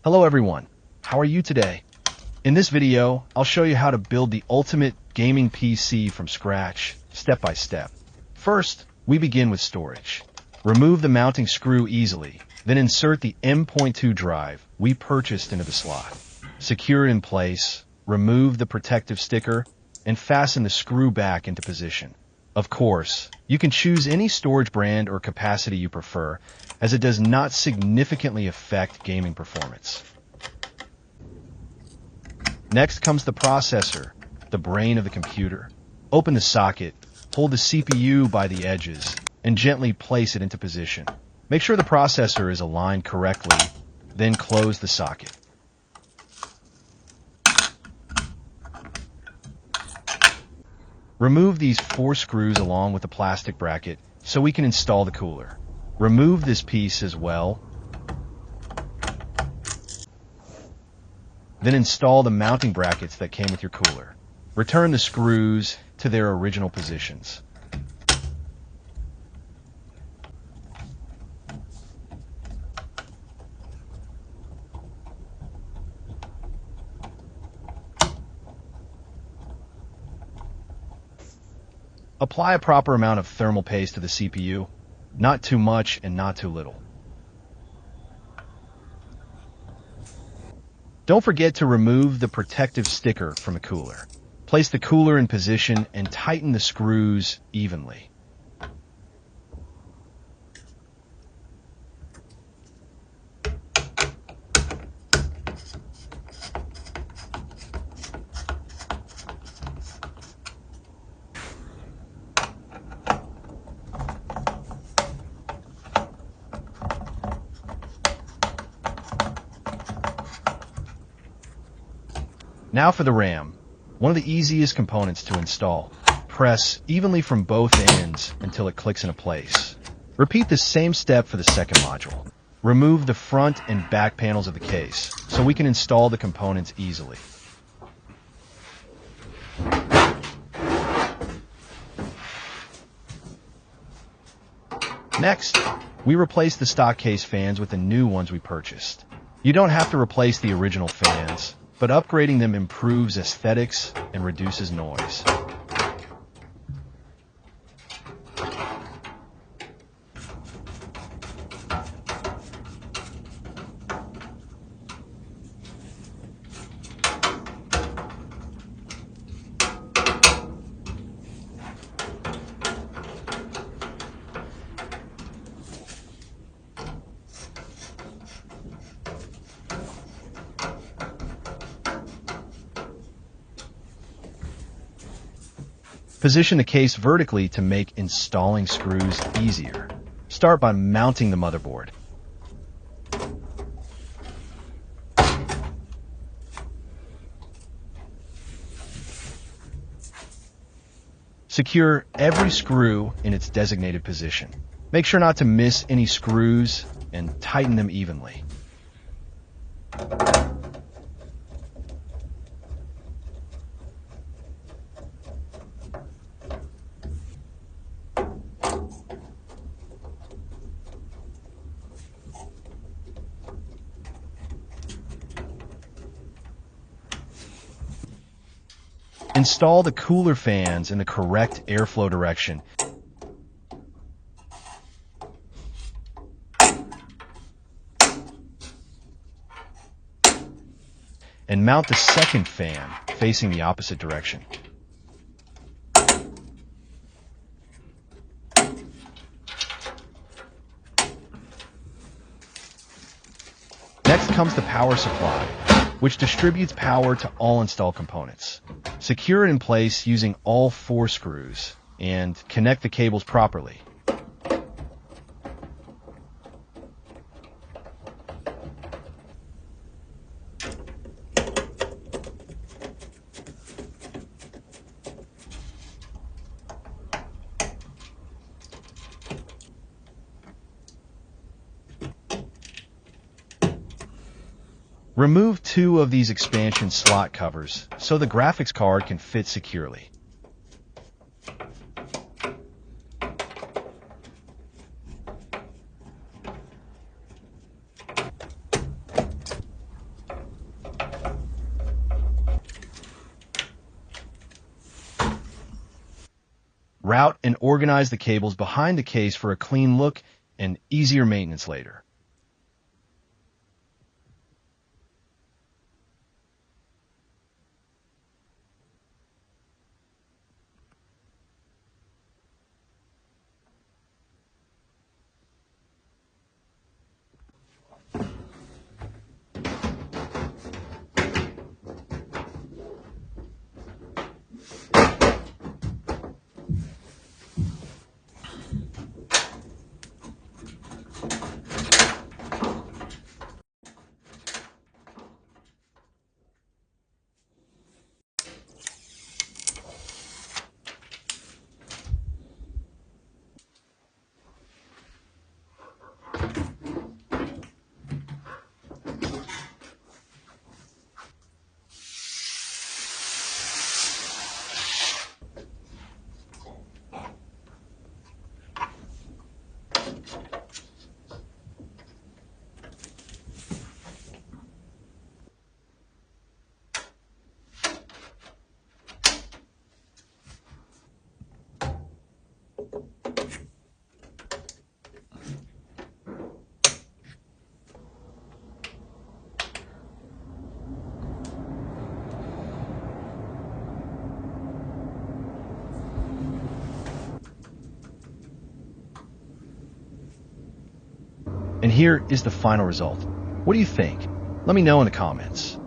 Hello everyone, how are you today? In this video, I'll show you how to build the ultimate gaming PC from scratch, step by step. First, we begin with storage. Remove the mounting screw easily, then insert the M.2 drive we purchased into the slot. Secure it in place, remove the protective sticker, and fasten the screw back into position. Of course, you can choose any storage brand or capacity you prefer, as it does not significantly affect gaming performance. Next comes the processor, the brain of the computer. Open the socket, hold the CPU by the edges, and gently place it into position. Make sure the processor is aligned correctly, then close the socket. Remove these 4 screws along with the plastic bracket so we can install the cooler. Remove this piece as well. Then install the mounting brackets that came with your cooler. Return the screws to their original positions. Apply a proper amount of thermal paste to the CPU, not too much and not too little. Don't forget to remove the protective sticker from the cooler. Place the cooler in position and tighten the screws evenly. Now for the RAM, one of the easiest components to install. Press evenly from both ends until it clicks into place. Repeat the same step for the second module. Remove the front and back panels of the case so we can install the components easily. Next, we replace the stock case fans with the new ones we purchased. You don't have to replace the original fans, but upgrading them improves aesthetics and reduces noise. Position the case vertically to make installing screws easier. Start by mounting the motherboard. Secure every screw in its designated position. Make sure not to miss any screws and tighten them evenly. Install the cooler fans in the correct airflow direction. And mount the second fan facing the opposite direction. Next comes the power supply, which distributes power to all installed components. Secure it in place using all 4 screws and connect the cables properly. Remove 2 of these expansion slot covers so the graphics card can fit securely. Route and organize the cables behind the case for a clean look and easier maintenance later. And here is the final result. What do you think? Let me know in the comments.